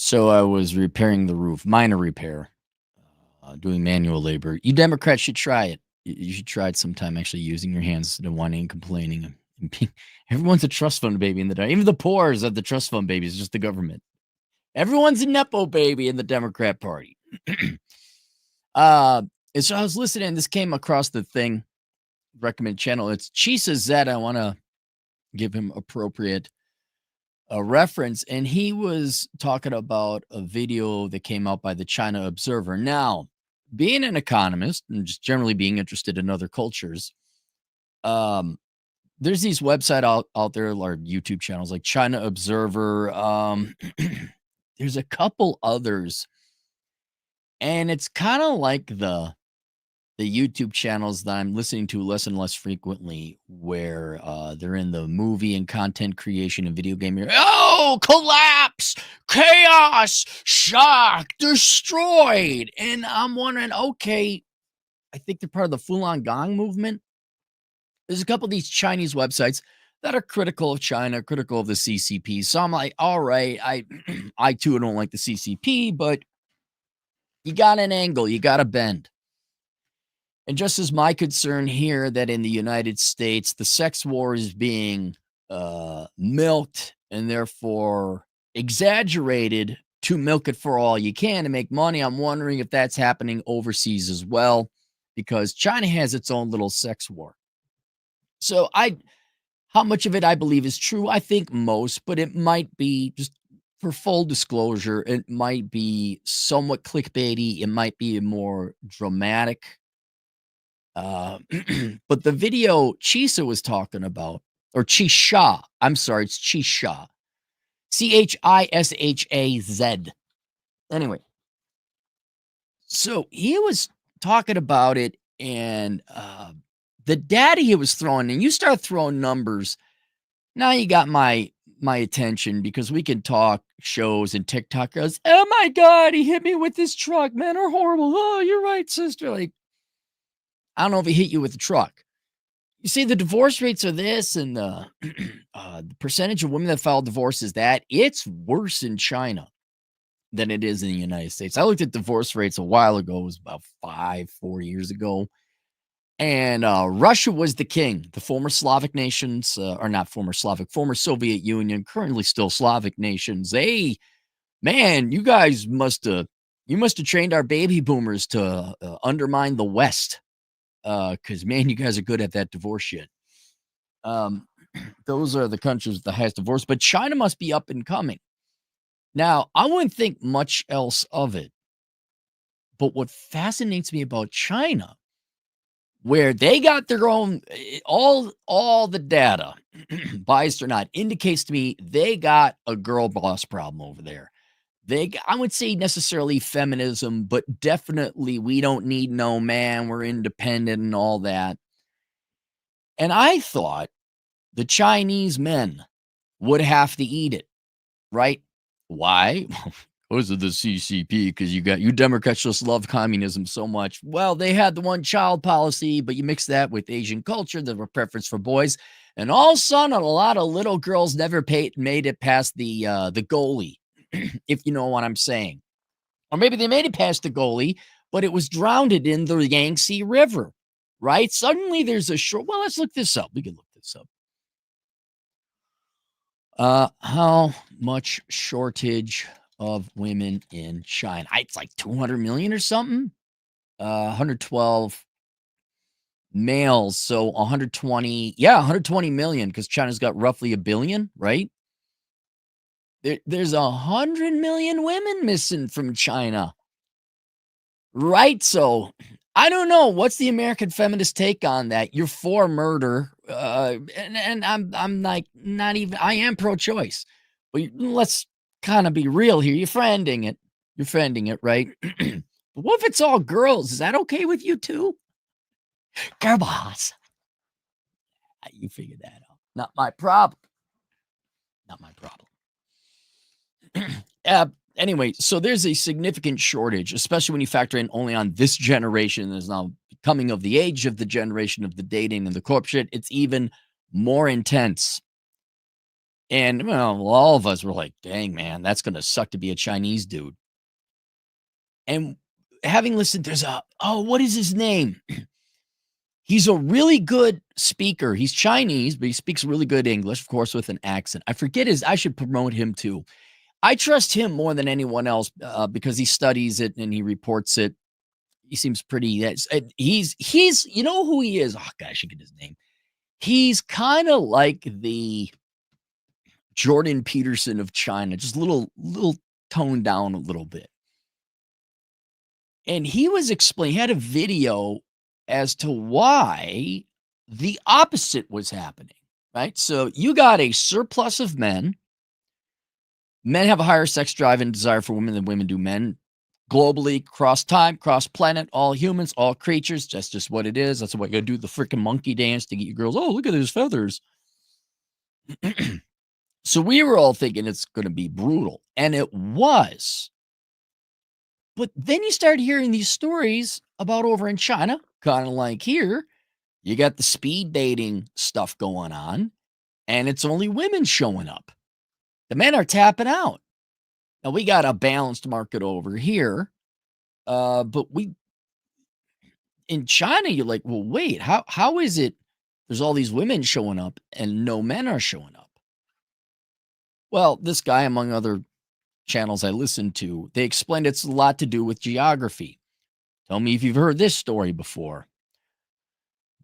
So I was repairing the roof, minor repair, doing manual labor. You Democrats should try it. You should try it sometime. Actually, using your hands instead of whining and complaining. And being, everyone's a trust fund baby in the even the poor is the trust fund baby. It's just the government. Everyone's a nepo baby in the Democrat Party. And so I was listening. This came across the thing recommend channel. It's Chisa Zed. I want to give him appropriate a reference, and he was talking about a video that came out by the China Observer. Now, being an economist and just generally being interested in other cultures, there's these website out there or YouTube channels like China Observer. There's a couple others, and it's kind of like the YouTube channels that I'm listening to less and less frequently, where they're in the movie and content creation and video game. Oh, collapse, chaos, shock, destroyed. And I'm wondering, okay, I think they're part of the Falun Gong movement. There's a couple of these Chinese websites that are critical of China, critical of the CCP. So I'm like, all right, I too don't like the CCP, but you got an angle, you got a bend. And just as my concern here that in the United States, the sex war is being milked and therefore exaggerated to milk it for all you can to make money, I'm wondering if that's happening overseas as well, because China has its own little sex war. So how much of it I believe is true? I think most, but it might be, just for full disclosure, it might be somewhat clickbaity. It might be more dramatic. But the video Chisa was talking about, or Chisha, I'm sorry, it's Chisha, Chishaz. Anyway, so he was talking about it, and the data he was throwing, and you start throwing numbers, now you got my attention, because we can talk shows and TikTok goes, oh my God, he hit me with this truck. Men are horrible. Oh, you're right, sister. Like, I don't know if he hit you with a truck. You see, the divorce rates are this, and the percentage of women that file divorce is that. It's worse in China than it is in the United States. I looked at divorce rates a while ago. It was about 4 years ago. And Russia was the king. The former Slavic nations, or not former Slavic, former Soviet Union, currently still Slavic nations. Man, you guys must have trained our baby boomers to undermine the West. Because, man, you guys are good at that divorce shit. Those are the countries with the highest divorce, but China must be up and coming. Now, I wouldn't think much else of it, but what fascinates me about China, where they got their own, all the data, biased or not, indicates to me they got a girl boss problem over there. I would say necessarily feminism, but definitely we don't need no man. We're independent and all that. And I thought the Chinese men would have to eat it, right? Why? Because of the CCP, because you Democrats just love communism so much. Well, they had the one child policy, but you mix that with Asian culture, the preference for boys, and all of a sudden, a lot of little girls never made it past the goalie. If you know what I'm saying. Or maybe they made it past the goalie, but it was drowned in the Yangtze River, right? Suddenly there's a well, let's look this up. We can look this up. How much shortage of women in China? It's like 200 million or something. 112 males, so 120. Yeah, 120 million, because China's got roughly 1 billion, right? There's 100 million women missing from China, right? So I don't know. What's the American feminist take on that? You're for murder, and I'm like, not even. I am pro-choice, but let's kind of be real here. You're defending it. You're defending it, right? But what if it's all girls? Is that okay with you too? Girl boss. You figure that out. Not my problem. Not my problem. Anyway, so there's a significant shortage, especially when you factor in only on this generation. There's now coming of the age of the generation of the dating and the corp shit. It's even more intense. And, well, all of us were like, "Dang, man, that's gonna suck to be a Chinese dude." And having listened, there's a what is his name? He's a really good speaker. He's Chinese, but he speaks really good English, of course, with an accent. I forget his I should promote him too. I trust him more than anyone else, because he studies it and he reports it. He seems pretty that's he's you know who he is? Oh, gosh, I should get his name. He's kinda like the Jordan Peterson of China, just little toned down a little bit. And he was explaining he had a video as to why the opposite was happening, right? So you got a surplus of men. Men have a higher sex drive and desire for women than women do men. Globally, cross time, cross planet, all humans, all creatures. That's just what it is. That's why you gotta do the freaking monkey dance to get your girls. Oh, look at his feathers. So we were all thinking it's gonna be brutal, and it was. But then you start hearing these stories about over in China, kind of like here. You got the speed dating stuff going on, and it's only women showing up. The men are tapping out. Now we got a balanced market over here, but we in China, you're like, well, wait, how is it? There's all these women showing up and no men are showing up. Well, this guy, among other channels I listen to, they explained it's a lot to do with geography. Tell me if you've heard this story before.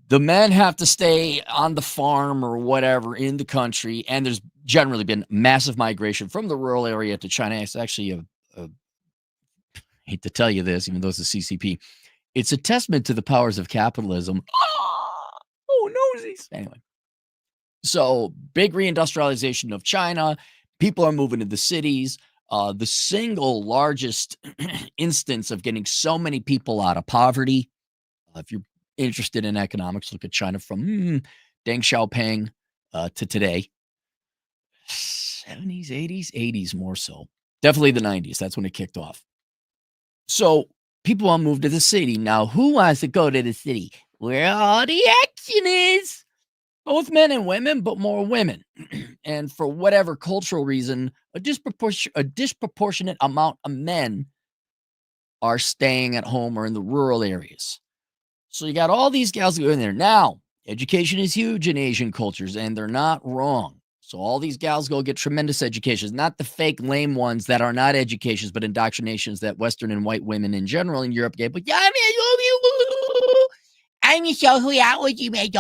The men have to stay on the farm or whatever in the country, and there's generally been massive migration from the rural area to China. It's actually a I hate to tell you this, even though it's a CCP, it's a testament to the powers of capitalism. Oh, nosies. Anyway, so big reindustrialization of China. People are moving to the cities. The single largest instance of getting so many people out of poverty. If you're interested in economics, look at China from Deng Xiaoping to today. 70s, 80s, 80s more so. Definitely the 90s. That's when it kicked off. So people want to move to the city. Now, who wants to go to the city? Where all the action is. Both men and women, but more women. And for whatever cultural reason, a disproportionate amount of men are staying at home or in the rural areas. So you got all these gals go in there. Now, education is huge in Asian cultures, and they're not wrong. So all these gals go get tremendous educations, not the fake lame ones that are not educations, but indoctrinations that Western and white women in general in Europe get. But yeah, I'm show who out what you made.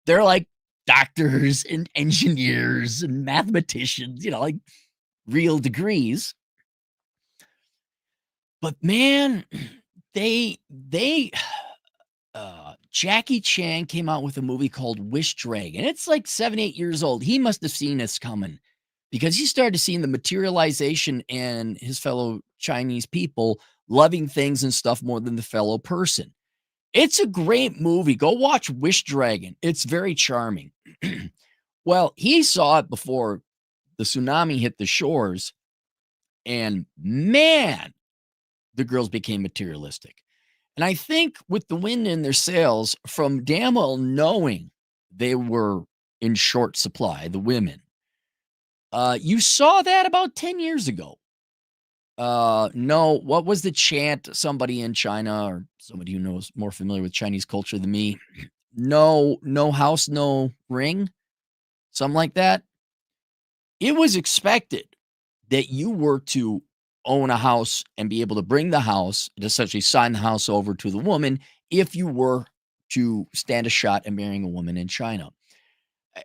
They're like doctors and engineers and mathematicians, like real degrees. But man, they Jackie Chan came out with a movie called Wish Dragon. It's like 7, 8 years old. He must have seen this coming because he started seeing the materialization and his fellow Chinese people loving things and stuff more than the fellow person. It's a great movie. Go watch Wish Dragon. It's very charming. Well, he saw it before the tsunami hit the shores, and man, the girls became materialistic. And I think with the wind in their sails, from damn well knowing they were in short supply, the women, you saw that about 10 years ago. No, what was the chant? Somebody in China or somebody who knows more familiar with Chinese culture than me. No house, no ring, something like that. It was expected that you were to own a house and be able to bring the house and essentially sign the house over to the woman if you were to stand a shot at marrying a woman in China.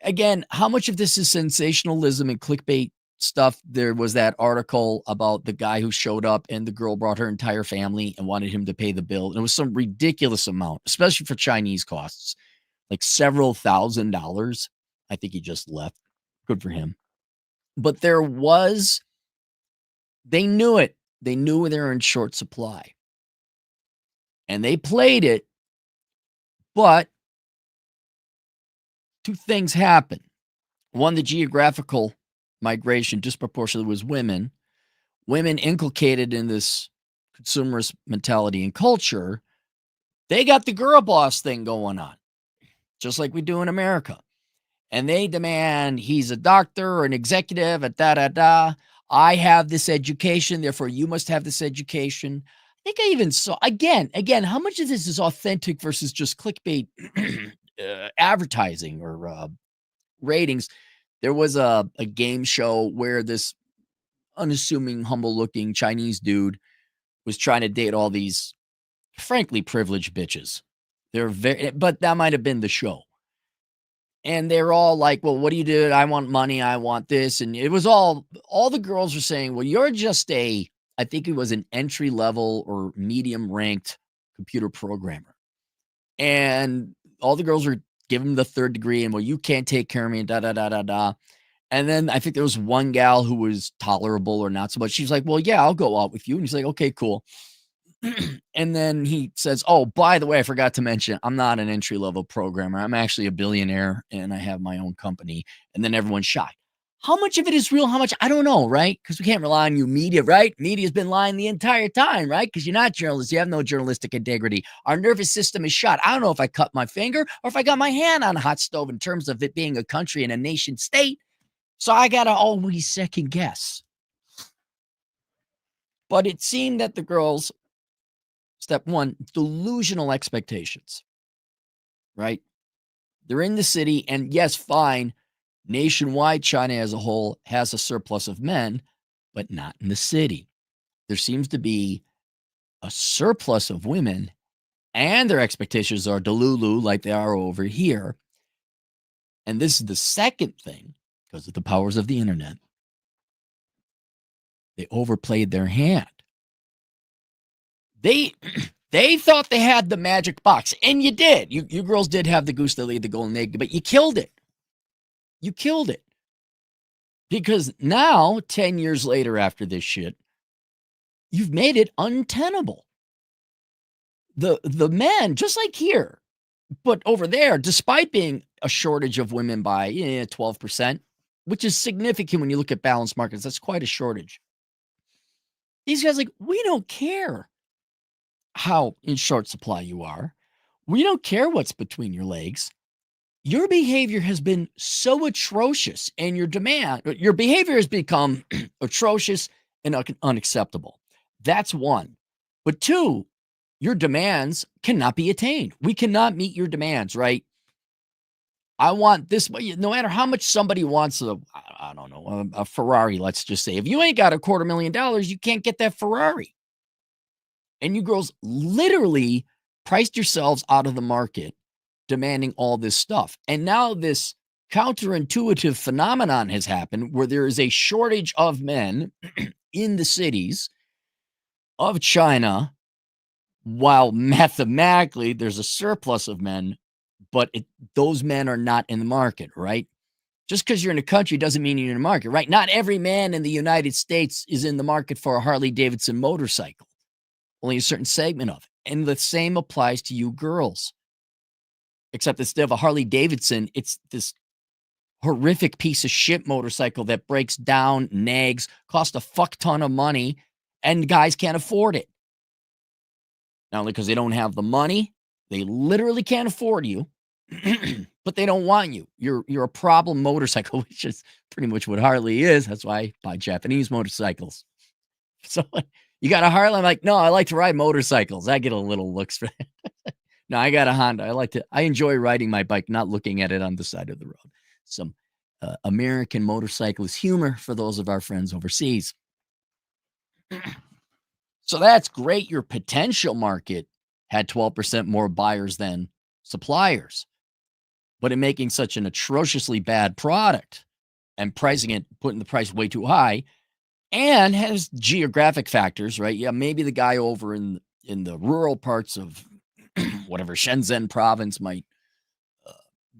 Again, how much of this is sensationalism and clickbait stuff? There was that article about the guy who showed up and the girl brought her entire family and wanted him to pay the bill. And it was some ridiculous amount, especially for Chinese costs, like several $1,000s. I think he just left. Good for him. But they knew it. They knew they were in short supply. And they played it, but two things happened. One, the geographical migration disproportionately was women. Women inculcated in this consumerist mentality and culture, they got the girl boss thing going on, just like we do in America. and they demand he's a doctor or an executive, a da da da. I have this education, therefore you must have this education. I think I even saw again, how much of this is authentic versus just clickbait advertising or ratings? There was a game show where this unassuming, humble looking Chinese dude was trying to date all these frankly privileged bitches. They're very, but that might have been the show. And they're all like, well, what do you do? I want money. I want this. And it was all the girls were saying, well, you're just I think it was an entry level or medium ranked computer programmer. And all the girls were giving him the third degree and, well, you can't take care of me, da, da, da, da, da. And then I think there was one gal who was tolerable or not so much. She's like, well, yeah, I'll go out with you. And he's like, okay, cool. And then he says, oh, by the way, I forgot to mention, I'm not an entry level programmer. I'm actually a billionaire and I have my own company. And then everyone's shocked. How much of it is real? How much? I don't know, right? Because we can't rely on you media, right? Media's been lying the entire time, right? Because you're not journalists. You have no journalistic integrity. Our nervous system is shot. I don't know if I cut my finger or if I got my hand on a hot stove in terms of it being a country and a nation state. So I got to always second guess. But it seemed that the girls, step one, delusional expectations, right? They're in the city, and yes, fine. Nationwide, China as a whole has a surplus of men, but not in the city. There seems to be a surplus of women, and their expectations are delulu like they are over here. And this is the second thing, because of the powers of the internet. They overplayed their hand. They thought they had the magic box, and you did. You girls did have the goose that laid the golden egg, but you killed it. You killed it. Because now, 10 years later after this shit, you've made it untenable. The men, just like here, but over there, despite being a shortage of women by 12%, which is significant when you look at balanced markets, that's quite a shortage. These guys like, we don't care how in short supply you are. We don't care what's between your legs. Your behavior has been so atrocious and your behavior has become atrocious and unacceptable. That's one. But two, your demands cannot be attained. We cannot meet your demands, right? I want this, no matter how much somebody wants I don't know, a Ferrari, let's just say. If you ain't got $250,000, you can't get that Ferrari. And you girls literally priced yourselves out of the market demanding all this stuff. And now this counterintuitive phenomenon has happened where there is a shortage of men in the cities of China, while mathematically there's a surplus of men, but those men are not in the market, right? Just because you're in a country doesn't mean you're in the market, right? Not every man in the United States is in the market for a Harley Davidson motorcycle. Only a certain segment of it. And the same applies to you girls. Except instead of a Harley Davidson, it's this horrific piece of shit motorcycle that breaks down, nags, costs a fuck ton of money, and guys can't afford it. Not only because they don't have the money, they literally can't afford you, but they don't want you. You're a problem motorcycle, which is pretty much what Harley is. That's why I buy Japanese motorcycles. So you got a Harley? I'm like, no, I like to ride motorcycles. I get a little looks for that. No, I got a Honda. I enjoy riding my bike, not looking at it on the side of the road. Some American motorcyclist humor for those of our friends overseas. So that's great. Your potential market had 12% more buyers than suppliers, but in making such an atrociously bad product and pricing it, putting the price way too high, and has geographic factors, right? Yeah, maybe the guy over in the rural parts of whatever Shenzhen province might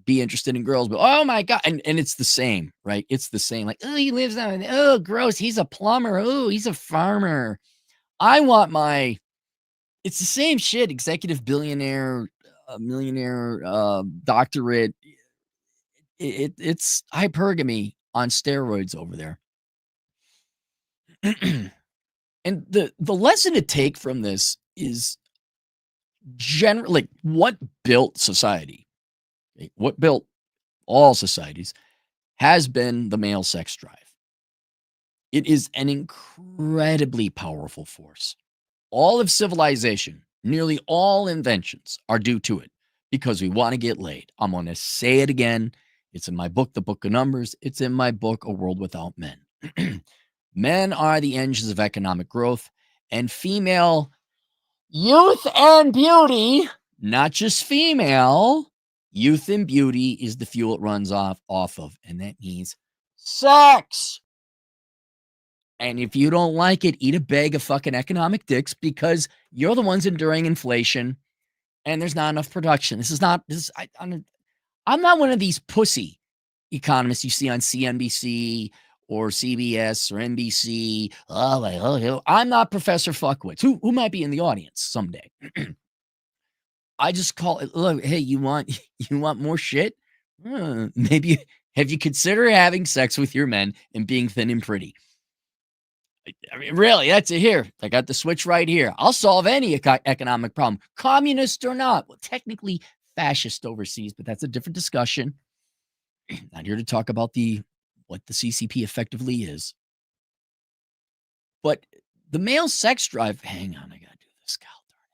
be interested in girls, but oh my God. And it's the same, right? It's the same. Like, oh, he lives on, oh, gross. He's a plumber. Oh, he's a farmer. I want it's the same shit. Executive billionaire, millionaire, doctorate. It's hypergamy on steroids over there. And the lesson to take from this is generally what built society, what built all societies, has been the male sex drive. It is an incredibly powerful force. All of civilization, nearly all inventions are due to it because we want to get laid. I'm going to say it again. It's in my book, The Book of Numbers. It's in my book, A World Without Men. Men are the engines of economic growth, and female youth and beauty, not just female, youth and beauty is the fuel it runs off of, and that means sex. And if you don't like it, eat a bag of fucking economic dicks because you're the ones enduring inflation and there's not enough production. I'm not one of these pussy economists you see on CNBC or CBS or NBC. I'm not Professor Fuckwitz, who might be in the audience someday. I just call it, look, hey, you want more shit? Maybe have you considered having sex with your men and being thin and pretty? I mean, really, that's it here. I got the switch right here. I'll solve any economic problem, communist or not. Well, technically fascist overseas, but that's a different discussion. Not here to talk about what the CCP effectively is. But the male sex drive, hang on, I got to do this. God darn it.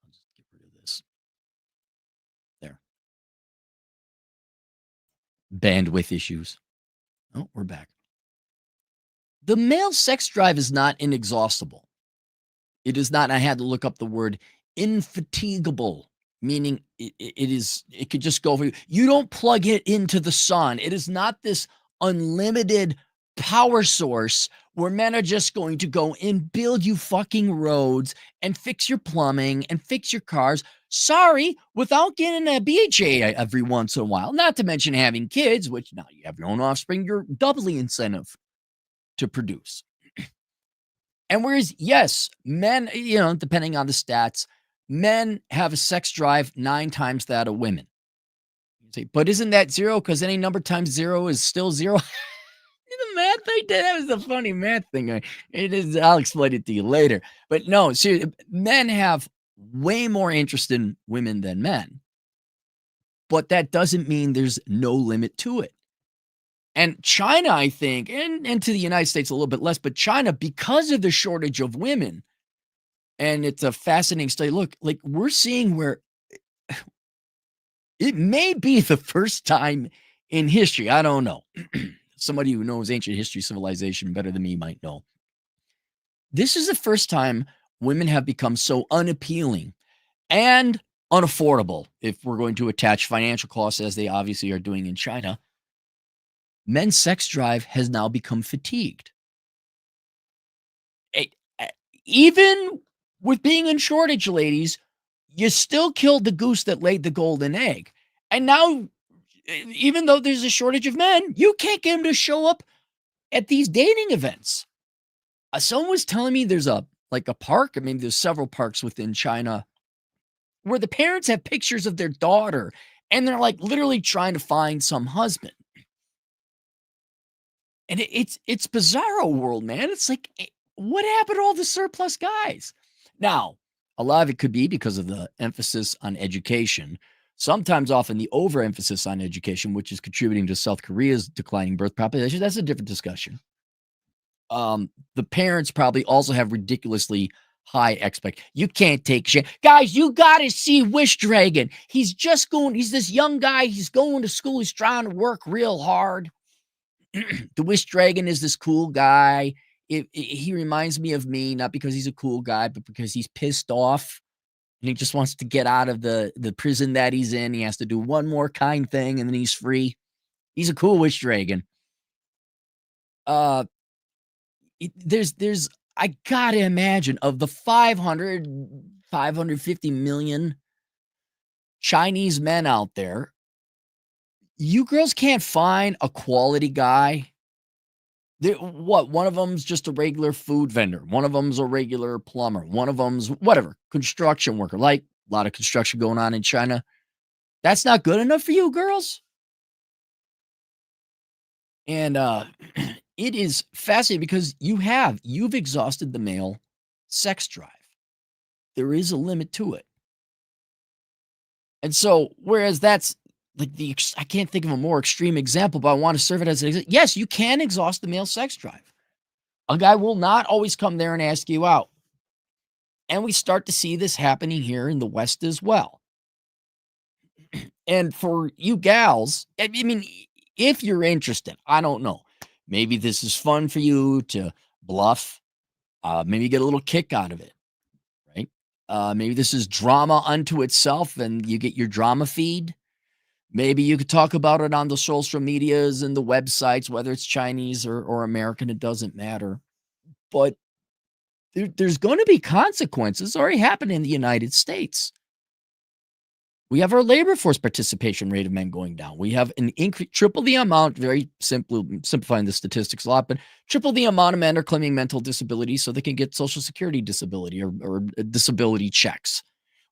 I'll just get rid of this. There. Bandwidth issues. Oh, we're back. The male sex drive is not inexhaustible. It is not. I had to look up the word infatigable, meaning it could just go for you. You don't plug it into the sun. It is not this unlimited power source where men are just going to go and build you fucking roads and fix your plumbing and fix your cars. Sorry, without getting a BHA every once in a while, not to mention having kids, which now you have your own offspring, you're doubly incentive to produce. And whereas, yes, men, depending on the stats, men have a sex drive 9 times that of women. But isn't that zero? Because any number times zero is still zero. The math I did, that was a funny math thing. It is. I'll explain it to you later. But no, seriously, men have way more interest in women than men. But that doesn't mean there's no limit to it. And China, I think, and to the United States a little bit less, but China, because of the shortage of women, and it's a fascinating study. Look, like we're seeing where it may be the first time in history. I don't know. Somebody who knows ancient history, civilization better than me might know. This is the first time women have become so unappealing and unaffordable, if we're going to attach financial costs as they obviously are doing in China. Men's sex drive has now become fatigued. Even with being in shortage, ladies, you still killed the goose that laid the golden egg. And now, even though there's a shortage of men, you can't get them to show up at these dating events. Someone was telling me there's a park. I mean, there's several parks within China where the parents have pictures of their daughter and they're like literally trying to find some husband. And it's bizarro world, man. It's like, what happened to all the surplus guys? Now, a lot of it could be because of the emphasis on education. Sometimes often the overemphasis on education, which is contributing to South Korea's declining birth population. That's a different discussion. The parents probably also have ridiculously high expect. You can't take shit. Guys, you got to see Wish Dragon. He's this young guy. He's going to school. He's trying to work real hard. The Wish Dragon is this cool guy. He reminds me of me, not because he's a cool guy, but because he's pissed off and he just wants to get out of the prison that he's in. He has to do one more kind thing and then he's free. He's a cool Wish Dragon. There's I gotta imagine of the 550 million Chinese men out there, you girls can't find a quality guy. One of them's just a regular food vendor. One of them's a regular plumber. One of them's whatever, construction worker. Like a lot of construction going on in China. That's not good enough for you girls? And it is fascinating because you've exhausted the male sex drive. There is a limit to it. And so, whereas that's like I can't think of a more extreme example, but I want to serve it as an example. Yes, you can exhaust the male sex drive. A guy will not always come there and ask you out. And we start to see this happening here in the West as well. And for you gals, I mean, if you're interested, I don't know. Maybe this is fun for you to bluff. Maybe get a little kick out of it, right? Maybe this is drama unto itself and you get your drama feed. Maybe you could talk about it on the social medias and the websites, whether it's Chinese or American, it doesn't matter. But there's going to be consequences. Already happened in the United States. We have our labor force participation rate of men going down. We have an increase, triple the amount, very simplifying the statistics a lot, but triple the amount of men are claiming mental disability so they can get Social Security disability or disability checks,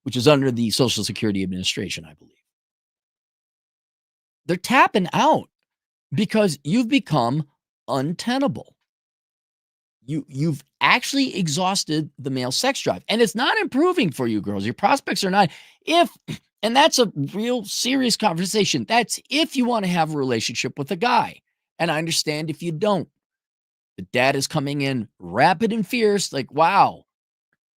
which is under the Social Security Administration, I believe. They're tapping out because you've become untenable. You've actually exhausted the male sex drive, and it's not improving for you girls. Your prospects are not. And that's a real serious conversation. That's if you want to have a relationship with a guy. And I understand if you don't. The data is coming in rapid and fierce, like, wow.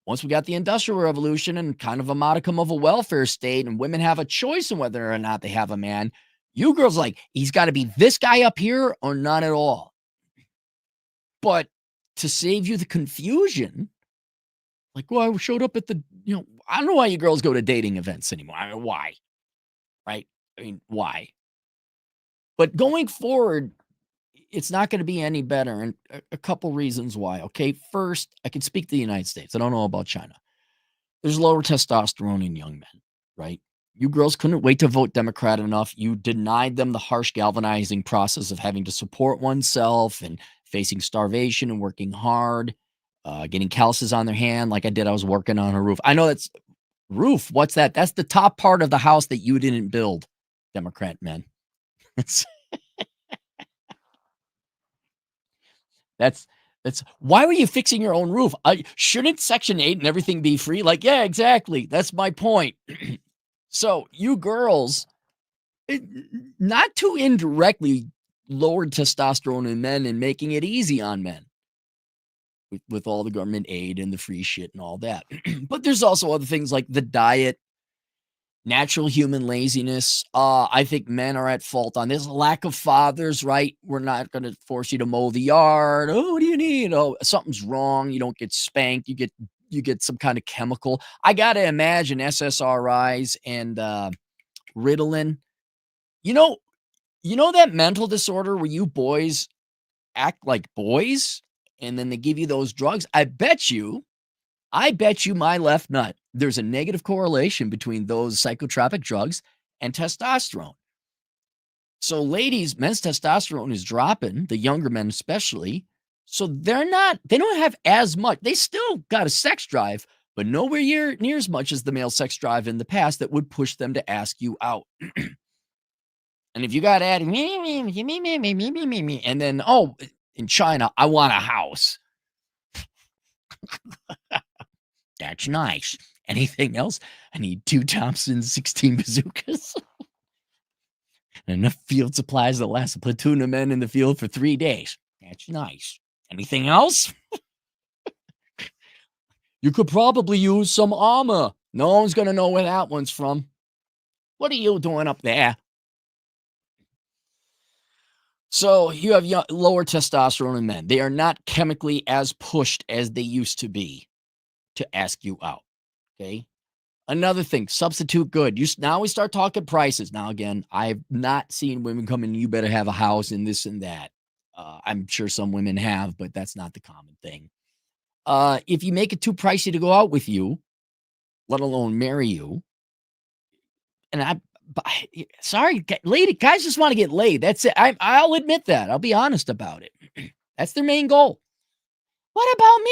Once we got the Industrial Revolution and kind of a modicum of a welfare state, and women have a choice in whether or not they have a man, you girls like, he's got to be this guy up here or not at all. But to save you the confusion, like, well, I showed up at the, I don't know why you girls go to dating events anymore. I mean, why? Right? I mean, why? But going forward, it's not going to be any better. And a couple reasons why. Okay. First, I can speak to the United States. I don't know about China. There's lower testosterone in young men, right? You girls couldn't wait to vote Democrat enough. You denied them the harsh galvanizing process of having to support oneself and facing starvation and working hard, getting calluses on their hand like I did. I was working on a roof. I know that's roof. What's that? That's the top part of the house that you didn't build, Democrat men. That's why were you fixing your own roof? Shouldn't Section 8 and everything be free? Like, yeah, exactly. That's my point. So you girls, not too indirectly lowered testosterone in men and making it easy on men with all the government aid and the free shit and all that. But there's also other things like the diet, natural human laziness. I think men are at fault on this. Lack of fathers, right? We're not going to force you to mow the yard. Oh, what do you need? Oh, something's wrong. You don't get spanked. You get some kind of chemical. I got to imagine SSRIs and Ritalin. You know that mental disorder where you boys act like boys and then they give you those drugs? I bet you my left nut, there's a negative correlation between those psychotropic drugs and testosterone. So ladies, men's testosterone is dropping, the younger men especially. So they don't have as much. They still got a sex drive, but nowhere near as much as the male sex drive in the past that would push them to ask you out. And if you got to add me, and then, oh, in China, I want a house. That's nice. Anything else? I need 2 Thompson 16 bazookas. And enough field supplies that last a platoon of men in the field for 3 days. That's nice. Anything else? You could probably use some armor. No one's going to know where that one's from. What are you doing up there? So you have lower testosterone in men. They are not chemically as pushed as they used to be to ask you out. Okay. Another thing, substitute good. Now we start talking prices. Now, again, I've not seen women come in, you better have a house and this and that. I'm sure some women have, but that's not the common thing. If you make it too pricey to go out with you, let alone marry you, and sorry, guys just want to get laid. That's it. I'll admit that. I'll be honest about it. That's their main goal. What about me?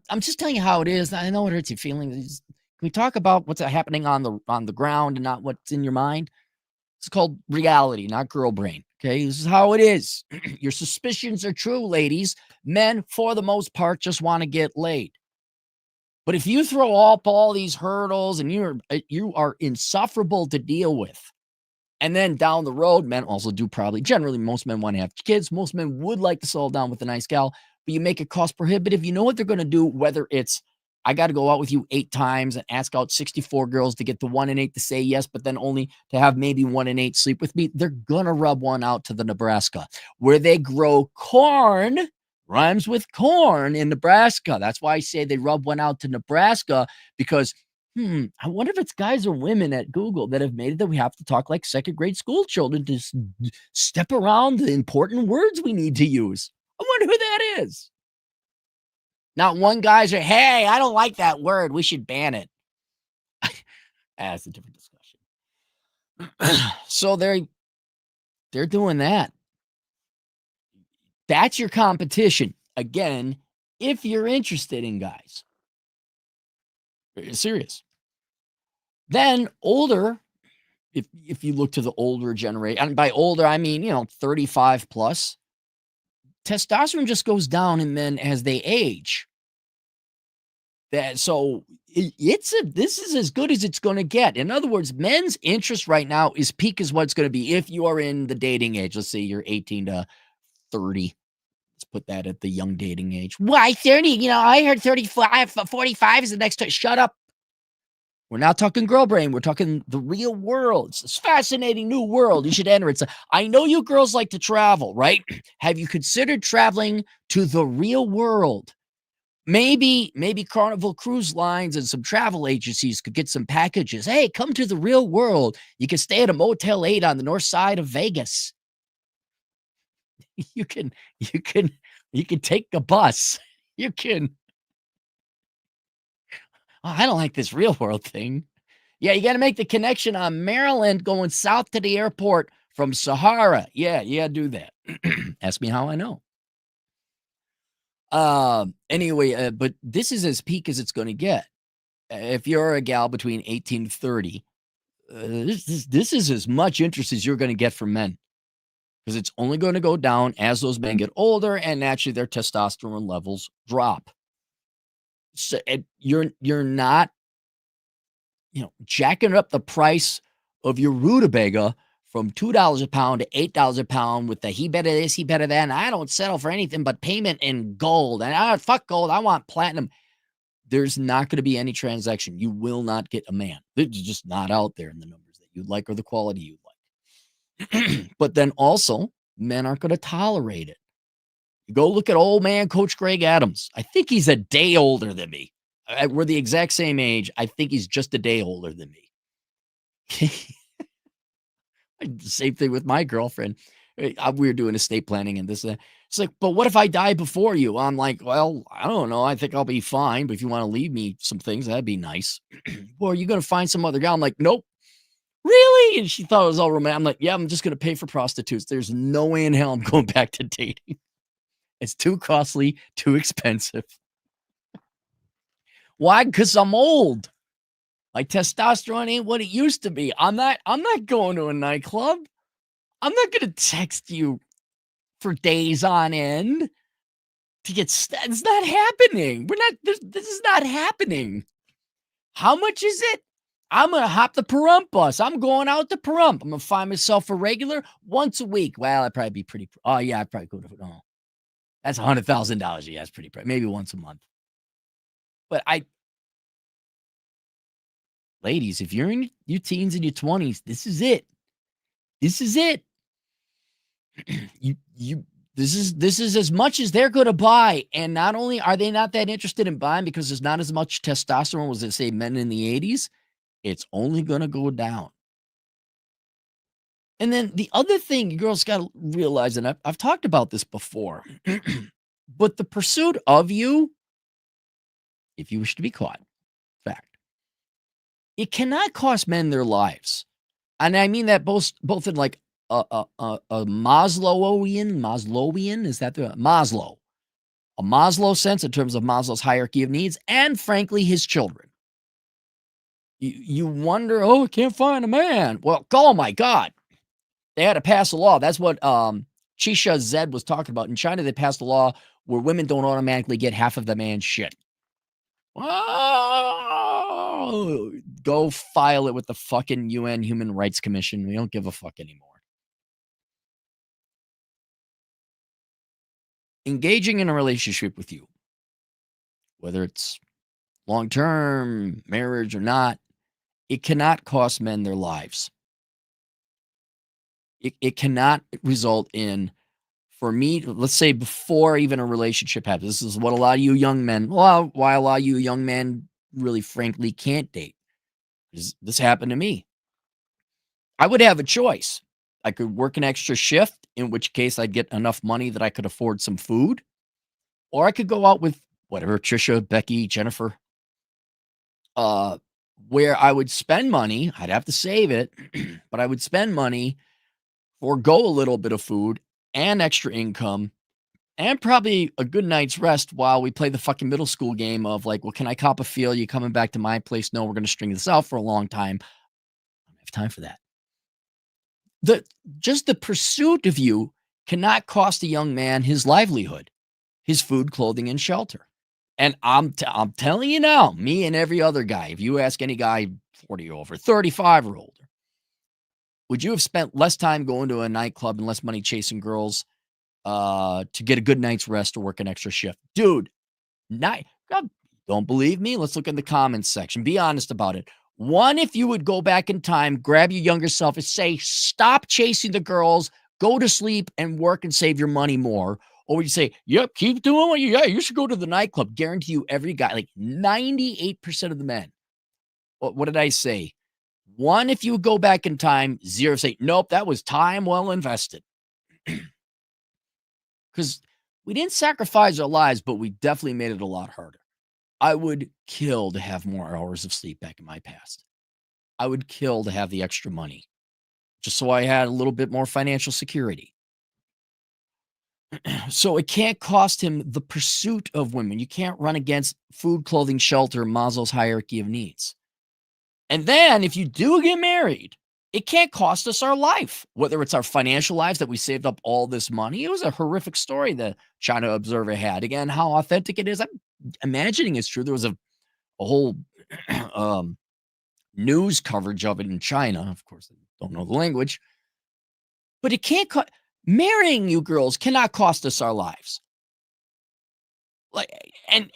I'm just telling you how it is. I know it hurts your feelings. Can we talk about what's happening on the ground and not what's in your mind? It's called reality, not girl brain. Okay, this is how it is. Your suspicions are true, ladies. Men, for the most part, just want to get laid. But if you throw up all these hurdles and you are insufferable to deal with, And then down the road, men also do probably, generally, most men want to have kids. Most men would like to settle down with a nice gal, but you make it cost prohibitive. You know what they're going to do, whether it's, I got to go out with you 8 times and ask out 64 girls to get the 1 in 8 to say yes, but then only to have maybe 1 in 8 sleep with me. They're going to rub one out to the Nebraska where they grow corn, rhymes with corn in Nebraska. That's why I say they rub one out to Nebraska, because I wonder if it's guys or women at Google that have made it that we have to talk like second grade school children to step around the important words we need to use. I wonder who that is. Not one guy's like, hey, I don't like that word, we should ban it. That's a different discussion. So they're doing that. That's your competition. Again, if you're interested in guys. Serious. Then older, if you look to the older generation, and by older, I mean, 35 plus, testosterone just goes down in men as they age. This is as good as it's going to get. In other words, men's interest right now is peak is what it's going to be if you are in the dating age. Let's say you're 18 to 30. Let's put that at the young dating age. Why 30? I heard 35, 45 is the next. Shut up. We're not talking girl brain. We're talking the real world. It's this fascinating new world. You should enter it. I know you girls like to travel, right? Have you considered traveling to the real world? Maybe Carnival Cruise Lines and some travel agencies could get some packages. Hey, come to the real world. You can stay at a Motel 8 on the north side of Vegas. You can take a bus. You can. Oh, I don't like this real world thing. Yeah, you got to make the connection on Maryland going south to the airport from Sahara. Yeah, do that. Ask me how I know. Anyway, but this is as peak as it's going to get. If you're a gal between 18 and 30, this is as much interest as you're going to get from men, because it's only going to go down as those men get older and naturally their testosterone levels drop. So you're not, jacking up the price of your rudabagga from $2 a pound to $8 a pound with the he better this, he better that. And I don't settle for anything but payment in gold. And fuck gold. I want platinum. There's not going to be any transaction. You will not get a man. They're just not out there in the numbers that you'd like or the quality you'd like. But then also, men aren't going to tolerate it. You go look at old man Coach Greg Adams. I think he's a day older than me. We're the exact same age. I think he's just a day older than me. Same thing with my girlfriend. We were doing estate planning and this. It's like, but what if I die before you? I'm like, well, I don't know. I think I'll be fine. But if you want to leave me some things, that'd be nice. Well, are you going to find some other guy? I'm like, nope. Really? And she thought it was all romantic. I'm like, yeah, I'm just going to pay for prostitutes. There's no way in hell I'm going back to dating. It's too costly, too expensive. Why? Because I'm old. My testosterone ain't what it used to be. I'm not going to a nightclub. I'm not going to text you for days on end to get it's not happening. This is not happening. How much is it? I'm going to hop the Pahrump bus. I'm going out to Pahrump. I'm going to find myself a regular once a week. Well, I'd probably be pretty. Oh, yeah, I'd probably go to. Oh, that's $100,000. Yeah, that's pretty. Maybe once a month. But ladies, if you're in your teens and your 20s, this is it. This is it. This is as much as they're going to buy. And not only are they not that interested in buying because there's not as much testosterone as they say men in the 80s, it's only going to go down. And then the other thing you girls got to realize, and I've talked about this before, but the pursuit of you, if you wish to be caught, fact, it cannot cost men their lives. And I mean that both in like a Maslowian, is that the Maslow? A Maslow sense in terms of Maslow's hierarchy of needs, and frankly, his children. You wonder, I can't find a man. Well, oh my God. They had to pass a law. That's what Chisha Zed was talking about. In China, they passed a law where women don't automatically get half of the man's shit. Oh, go file it with the fucking UN Human Rights Commission. We don't give a fuck anymore. Engaging in a relationship with you, whether it's long-term, marriage or not, it cannot cost men their lives. It cannot result in, for me, let's say before even a relationship happens, this is what a lot of you young men, well, why a lot of you young men really frankly can't date. This happened to me. I would have a choice. I could work an extra shift, in which case I'd get enough money that I could afford some food, or I could go out with whatever, Trisha, Becky, Jennifer, uh, where I would spend money. I'd have to save it, but I would spend money, forego a little bit of food and extra income, and probably a good night's rest while we play the fucking middle school game of like, well, can I cop a feel? You coming back to my place? No, we're going to string this out for a long time. I don't have time for that. Just the pursuit of you cannot cost a young man his livelihood, his food, clothing, and shelter. And I'm telling you now, me and every other guy, if you ask any guy 40 or over, 35 or older, would you have spent less time going to a nightclub and less money chasing girls to get a good night's rest or work an extra shift? Dude, God, don't believe me? Let's look in the comments section. Be honest about it. One, if you would go back in time, grab your younger self and say, stop chasing the girls, go to sleep and work and save your money more. Or would you say, yep, keep doing what you should go to the nightclub. Guarantee you every guy, like 98% of the men. What did I say? One, if you would go back in time, zero, say, nope, that was time well invested. Because we didn't sacrifice our lives, but we definitely made it a lot harder. I would kill to have more hours of sleep back in my past. I would kill to have the extra money, just so I had a little bit more financial security. So it can't cost him the pursuit of women. You can't run against food, clothing, shelter, Maslow's hierarchy of needs. And then if you do get married, it can't cost us our life, whether it's our financial lives that we saved up all this money. It was a horrific story the China Observer had. Again, how authentic it is, I'm imagining it's true. There was a whole news coverage of it in China. Of course, I don't know the language. But it can't marrying you girls cannot cost us our lives. Like,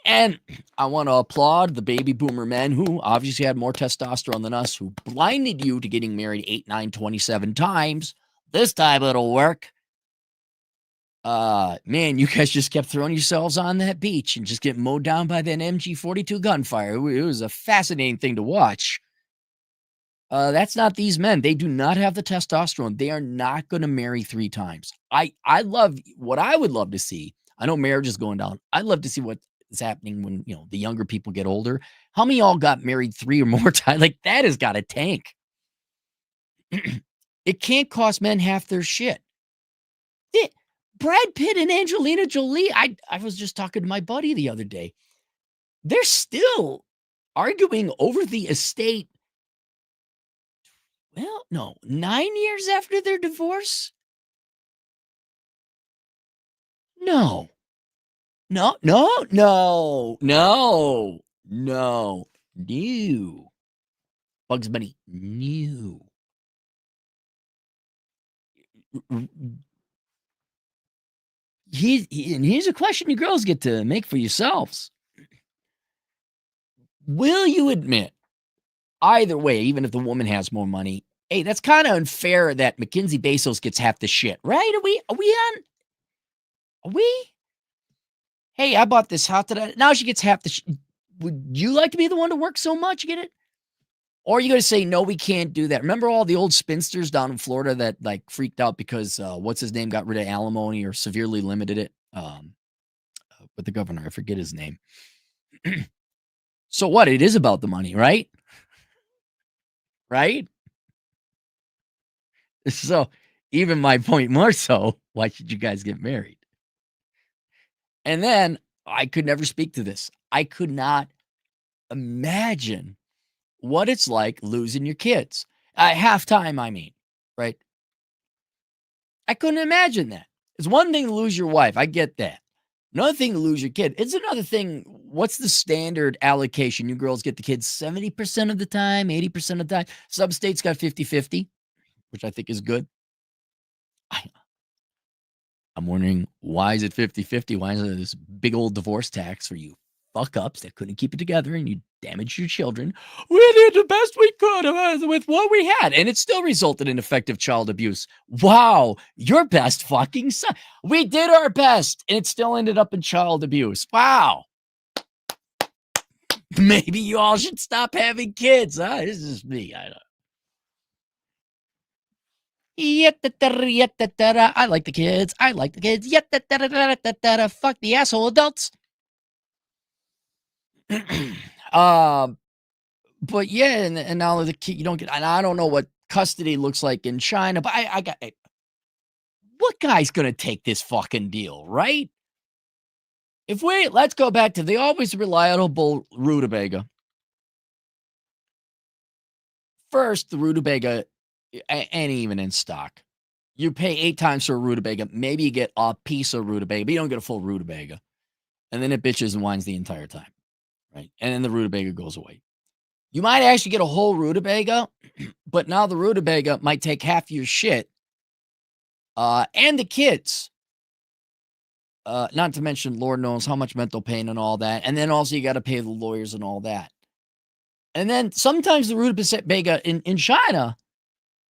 and I want to applaud the baby boomer men who obviously had more testosterone than us, who blinded you to getting married 8, 9, 27 times. This time it'll work. Man, you guys just kept throwing yourselves on that beach and just get mowed down by that MG42 gunfire. It was a fascinating thing to watch. That's not these men. They do not have the testosterone. They are not going to marry 3 times. I love what I would love to see. I know marriage is going down. I'd love to see what is happening when, the younger people get older. How many all got married 3 or more times? Like, that has got a tank. It can't cost men half their shit. Brad Pitt and Angelina Jolie, I was just talking to my buddy the other day. They're still arguing over the estate. Well, no, 9 years after their divorce? No. No. Bugs Bunny, no. And here's a question you girls get to make for yourselves. Will you admit, either way, even if the woman has more money, hey, that's kind of unfair that Mackenzie Bezos gets half the shit, right? Are we? Hey, I bought this house today. Now she gets half the shit. Would you like to be the one to work so much? Get it? Or are you going to say, no, we can't do that? Remember all the old spinsters down in Florida that like freaked out because what's his name got rid of alimony or severely limited it? With the governor, I forget his name. So what? It is about the money, right? Right? So even my point more so, why should you guys get married? And then I could never speak to this. I could not imagine what it's like losing your kids at halftime. I mean, right? I couldn't imagine that. It's one thing to lose your wife. I get that. Another thing to lose your kid. It's another thing. What's the standard allocation? You girls get the kids 70% of the time, 80% of the time. Some states got 50-50, which I think is good. I'm wondering, why is it 50-50? Why is it this big old divorce tax for you fuck ups that couldn't keep it together and you damaged your children? We did the best we could with what we had, and it still resulted in effective child abuse. Wow, your best fucking son. We did our best, and it still ended up in child abuse. Wow. Maybe you all should stop having kids, huh? This is me. I don't know. I like the kids. I like the kids. Fuck the asshole adults. But yeah, and now the kid, you don't get, and I don't know what custody looks like in China, but I got, what guy's gonna take this fucking deal, right? Let's go back to the always reliable rutabaga. First, the rutabaga ain't even in stock. You pay 8 times for a rutabaga. Maybe you get a piece of rutabaga, but you don't get a full rutabaga. And then it bitches and whines the entire time, right? And then the rutabaga goes away. You might actually get a whole rutabaga, but now the rutabaga might take half your shit, and the kids. Not to mention, Lord knows how much mental pain and all that. And then also you got to pay the lawyers and all that. And then sometimes the rutabaga in China,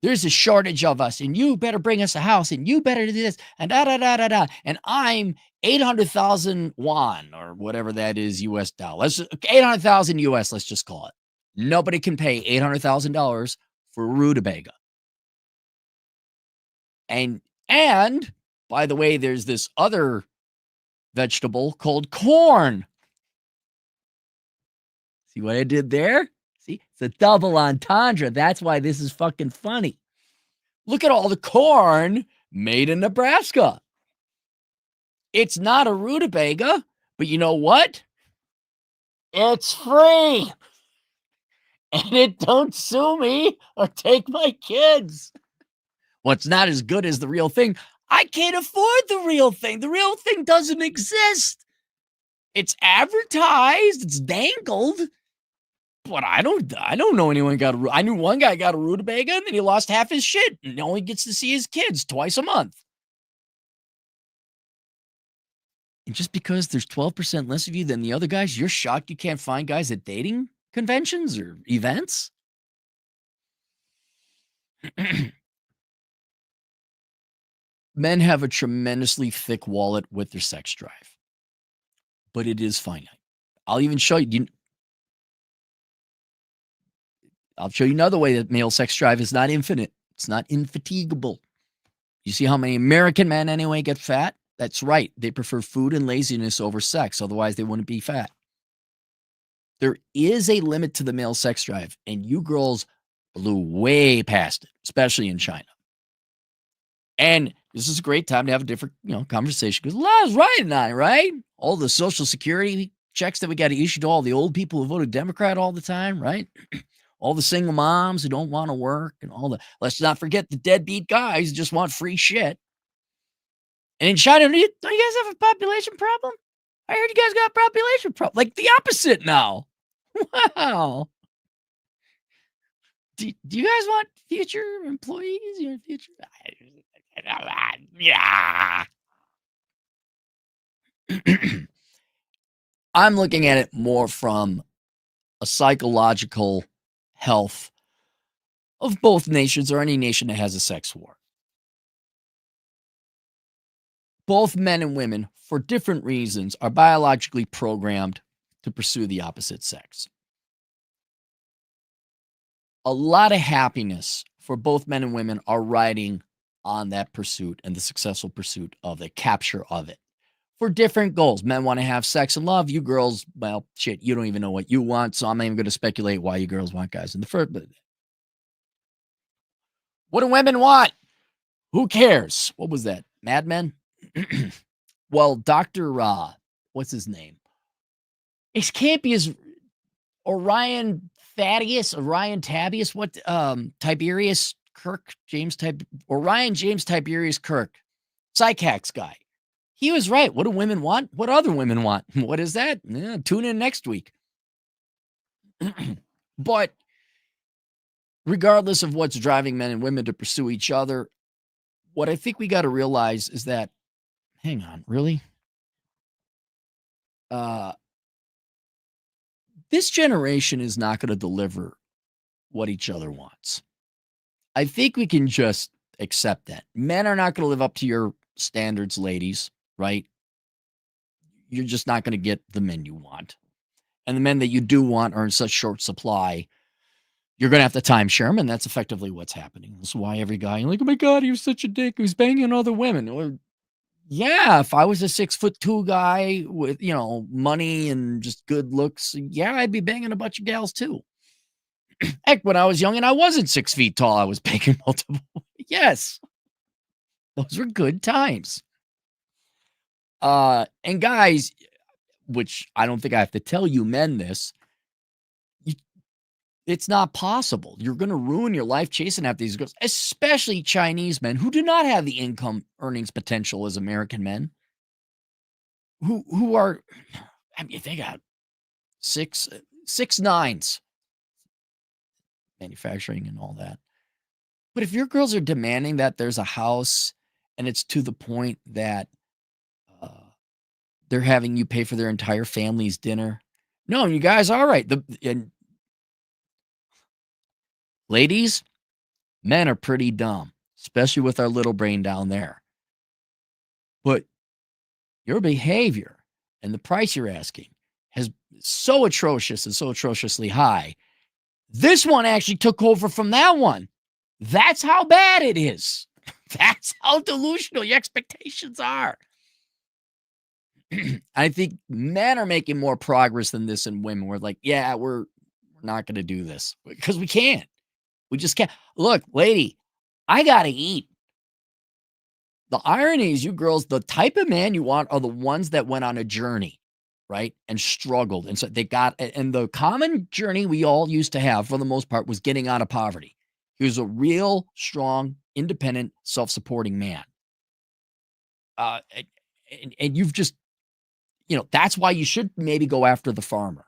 there's a shortage of us, and you better bring us a house, and you better do this, and da. And I'm 800,000 won or whatever that is, US dollars. 800,000 US, let's just call it. Nobody can pay $800,000 for a rutabaga. And by the way, there's this other vegetable called corn. See what I did there? See, it's a double entendre. That's why this is fucking funny. Look at all the corn made in Nebraska. It's not a rutabaga, but you know what? It's free. And it don't sue me or take my kids. Well, it's not as good as the real thing. I can't afford the real thing. The real thing doesn't exist. It's advertised. It's dangled. But I don't know anyone got I knew one guy got a rutabaga and then he lost half his shit and only gets to see his kids twice a month. And just because there's 12% less of you than the other guys, you're shocked you can't find guys at dating conventions or events? Men have a tremendously thick wallet with their sex drive, but it is finite. I'll even show you. I'll show you another way that male sex drive is not infinite. It's not infatigable. You see how many American men anyway get fat? That's right. They prefer food and laziness over sex. Otherwise, they wouldn't be fat. There is a limit to the male sex drive, and you girls blew way past it, especially in China. And this is a great time to have a different, conversation because law's riding on it, right? All the Social Security checks that we got to issue to all the old people who voted Democrat all the time, right? All the single moms who don't want to work and let's not forget the deadbeat guys who just want free shit. And in China, don't you guys have a population problem? I heard you guys got a population problem. Like the opposite now. Wow. Do you guys want future employees? Your future? Yeah. I'm looking at it more from a psychological health of both nations or any nation that has a sex war. Both men and women, for different reasons, are biologically programmed to pursue the opposite sex. A lot of happiness for both men and women are riding on that pursuit and the successful pursuit of the capture of it for different goals. Men want to have sex and love. You girls, well, shit, you don't even know what you want. So I'm not even going to speculate why you girls want guys in the first. But what do women want? Who cares? What was that? Mad Men? Well, Dr. What's his name? It can't be as Orion Tabius, what Tiberius Kirk, Orion James Tiberius Kirk, Psychax guy. He was right. What do women want? What other women want? What is that? Tune in next week. But regardless of what's driving men and women to pursue each other, what I think we got to realize is that, hang on, really? Uh, this generation is not going to deliver what each other wants. I think we can just accept that. Men are not going to live up to your standards, ladies, right? You're just not going to get the men you want. And the men that you do want are in such short supply. You're going to have to timeshare them, and that's effectively what's happening. That's why every guy, like, oh my God, he was such a dick. He was banging other women. Well, yeah, if I was a 6'2" guy with, money and just good looks, yeah, I'd be banging a bunch of gals too. Heck, when I was young and I wasn't 6 feet tall, I was banging multiple. Yes, those were good times. And guys, which I don't think I have to tell you men this, it's not possible. You're going to ruin your life chasing after these girls, especially Chinese men who do not have the income earnings potential as American men. Who are, I mean, they got six nines, manufacturing and all that. But if your girls are demanding that there's a house and it's to the point that uh, they're having you pay for their entire family's dinner, no, you guys, all right. And ladies, men are pretty dumb, especially with our little brain down there. But your behavior and the price you're asking has so atrocious and so atrociously high. This one actually took over from that one. That's how bad it is. That's how delusional your expectations are. I think men are making more progress than this, and women we're like, yeah, we're not going to do this because we can't. We just can't. Look, lady, I got to eat. The irony is, you girls, the type of man you want are the ones that went on a journey, right? And struggled. And so and the common journey we all used to have for the most part was getting out of poverty. He was a real, strong, independent, self-supporting man. And you've just, that's why you should maybe go after the farmer.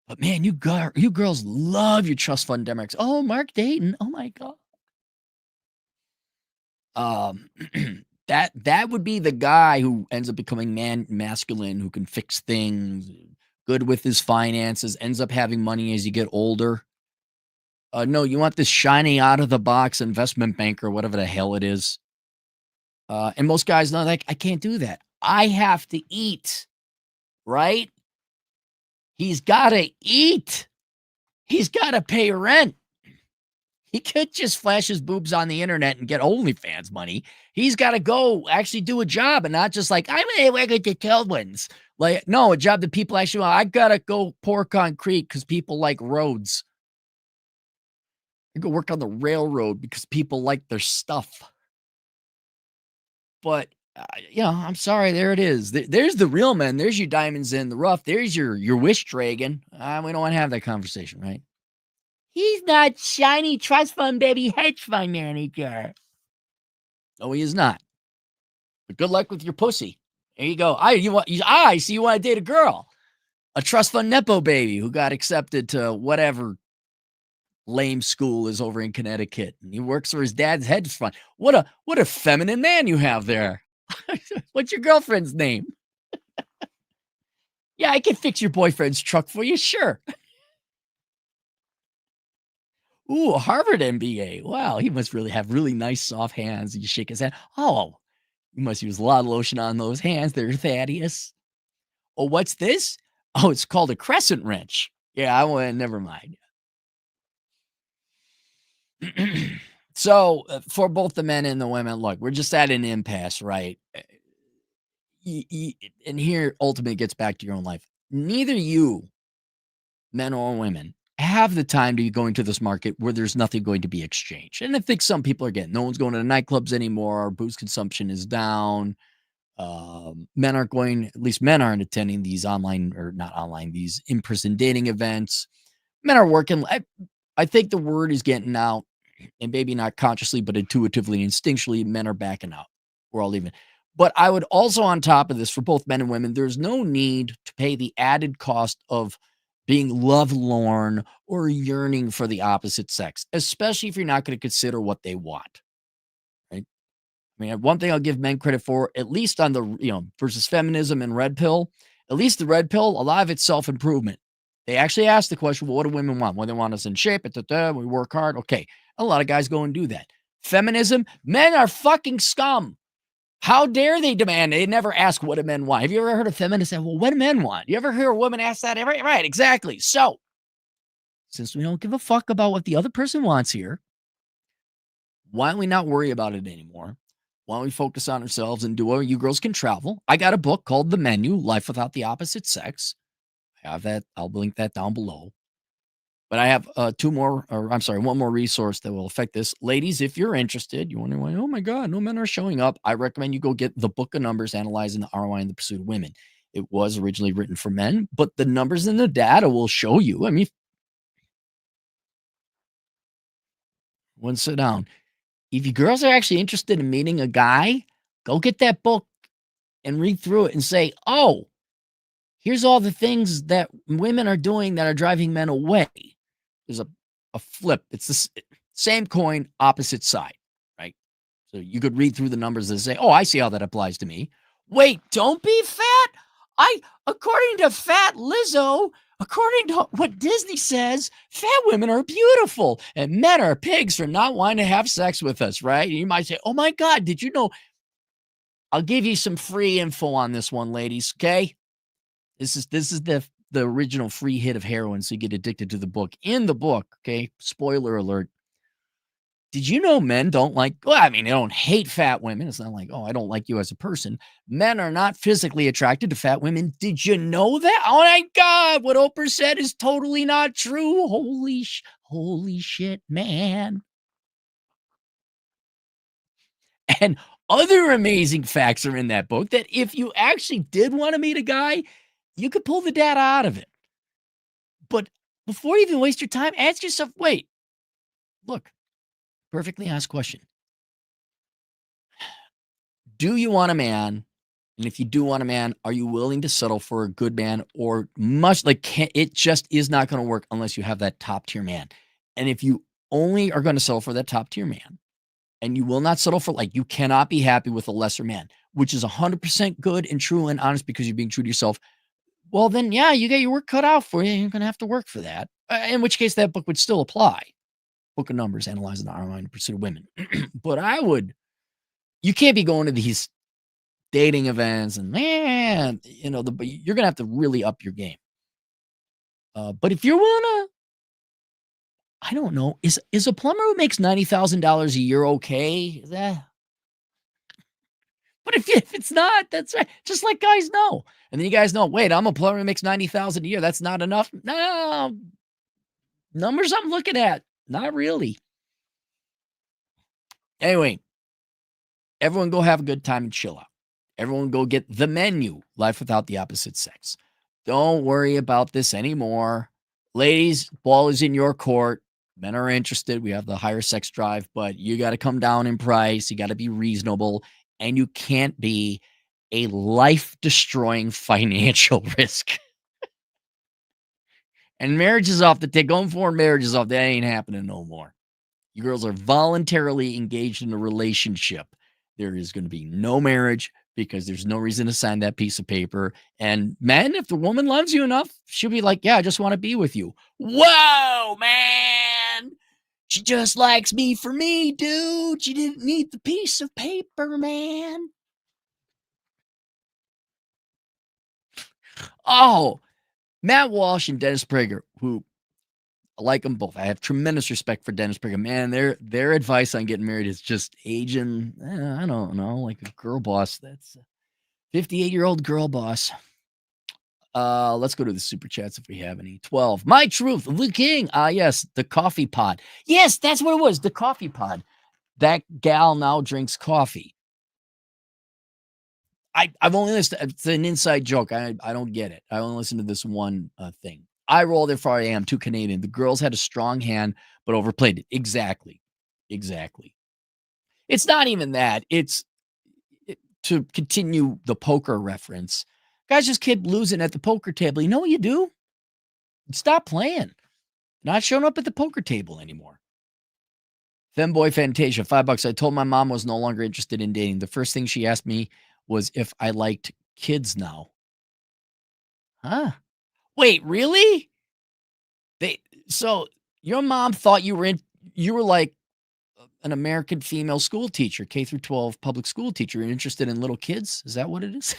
But man, you girls love your trust fund Democrats. Oh, Mark Dayton. Oh my God. That would be the guy who ends up becoming masculine, who can fix things, good with his finances, ends up having money as you get older. No, you want this shiny out of the box investment banker, whatever the hell it is. And most guys know, like, I can't do that. I have to eat, right? He's got to eat. He's got to pay rent. He could just flash his boobs on the internet and get OnlyFans money. He's got to go actually do a job and not just like, I'm going to work at the Kelvins. Like, no, a job that people actually want. I got to go pour concrete because people like roads. I go work on the railroad because people like their stuff. But, I'm sorry. There it is. There's the real men. There's your diamonds in the rough. There's your wish dragon. We don't want to have that conversation, right? He's not shiny trust fund baby hedge fund manager. No, he is not. But good luck with your pussy. There you go. I see you want to date a girl, a trust fund nepo baby who got accepted to whatever lame school is over in Connecticut, and he works for his dad's hedge fund. What a feminine man you have there. What's your girlfriend's name? Yeah, I can fix your boyfriend's truck for you. Sure. Ooh, a Harvard MBA. Wow, he must really have really nice soft hands. You shake his hand. Oh, you must use a lot of lotion on those hands there, Thaddeus. Oh, what's this? Oh, it's called a crescent wrench. Yeah, never mind. So, for both the men and the women, look, we're just at an impasse, right? And here ultimately gets back to your own life. Neither you, men or women, have the time to be going to this market where there's nothing going to be exchanged. And I think some people are getting, no one's going to the nightclubs anymore. Booze consumption is down. Men aren't going, at least men aren't attending these online, or not online, these in-person dating events. Men are working. I think the word is getting out, and maybe not consciously, but intuitively, instinctually, men are backing out. We're all leaving. But I would also, on top of this, for both men and women, there's no need to pay the added cost of being lovelorn or yearning for the opposite sex, especially if you're not going to consider what they want. Right? I mean, one thing I'll give men credit for, at least on the, versus feminism and red pill, at least the red pill, a lot of it's self improvement. They actually ask the question, well, what do women want? Well, they want us in shape, we work hard. Okay. A lot of guys go and do that. Feminism, men are fucking scum. How dare they demand? They never ask what do men want. Have you ever heard a feminist say, well, what do men want? You ever hear a woman ask that? Right, exactly. So, since we don't give a fuck about what the other person wants here, why don't we not worry about it anymore? Why don't we focus on ourselves and do what you girls can travel? I got a book called The Menu, Life Without the Opposite Sex. I have that. I'll link that down below. But I have one more resource that will affect this. Ladies, if you're interested, you're wondering why, oh my God, no men are showing up. I recommend you go get the Book of Numbers Analyzing the ROI in the Pursuit of Women. It was originally written for men, but the numbers and the data will show you. I mean, one sit down. If you girls are actually interested in meeting a guy, go get that book and read through it and say, oh, here's all the things that women are doing that are driving men away. There's a flip. It's the same coin, opposite side, right? So you could read through the numbers and say, oh, I see how that applies to me. Wait, don't be fat. According to Fat Lizzo, according to what Disney says, fat women are beautiful and men are pigs for not wanting to have sex with us, right? And you might say, oh my God, did you know? I'll give you some free info on this one, ladies, okay? This is the original free hit of heroin, so you get addicted to the book. In the book, okay, spoiler alert, did you know men don't like, well, I mean, they don't hate fat women. It's not like, oh, I don't like you as a person. Men are not physically attracted to fat women. Did you know that? Oh my God, what Oprah said is totally not true. Holy shit, man. And other amazing facts are in that book that if you actually did want to meet a guy, you could pull the data out of it. But before you even waste your time, ask yourself, wait, look, perfectly asked question. Do you want a man? And if you do want a man, are you willing to settle for a good man or much like it just is not going to work unless you have that top tier man. And if you only are going to settle for that top tier man and you will not settle for you cannot be happy with a lesser man, which is 100% good and true and honest because you're being true to yourself. Well, then, yeah, you get your work cut out for you. You're going to have to work for that. In which case that book would still apply. Book of Numbers, Analyzing the ROI in the Pursuit of Women. But you can't be going to these dating events and man, you're going to have to really up your game. But if you're willing to, I don't know, is a plumber who makes $90,000 a year okay? But if it's not, that's right. Just let guys know. And then you guys know, wait, I'm a plumber who makes $90,000 a year. That's not enough. No, numbers I'm looking at, not really. Anyway, everyone go have a good time and chill out. Everyone go get The Menu, Life Without the Opposite Sex. Don't worry about this anymore. Ladies, ball is in your court. Men are interested. We have the higher sex drive, but you got to come down in price. You got to be reasonable, and you can't be a life-destroying financial risk. And marriage is off the table. Going forward, marriage is off. That ain't happening no more. You girls are voluntarily engaged in a relationship. There is going to be no marriage because there's no reason to sign that piece of paper. And men, if the woman loves you enough, she'll be like, yeah, I just want to be with you. Whoa, man. She just likes me for me, dude. She didn't need the piece of paper, man. Oh, Matt Walsh and Dennis Prager, who I like them both. I have tremendous respect for Dennis Prager. Man, their advice on getting married is just aging. I don't know, like a girl boss. That's 58-year-old girl boss. Let's go to the super chats if we have any. 12. My Truth, the King. Yes, the coffee pod. Yes, that's what it was. The coffee pod. That gal now drinks coffee. I've only listened. It's an inside joke. I don't get it. I only listen to this one thing. I rolled if I am too Canadian. The girls had a strong hand, but overplayed it. Exactly. It's not even that. to continue the poker reference, guys just keep losing at the poker table. You know what you do? Stop playing. Not showing up at the poker table anymore. Femboy Fantasia, $5. I told my mom was no longer interested in dating. The first thing she asked me was if I liked kids now. Huh? Wait, really? They so your mom thought you were like an American female school teacher, K through 12 public school teacher, interested in little kids? Is that what it is?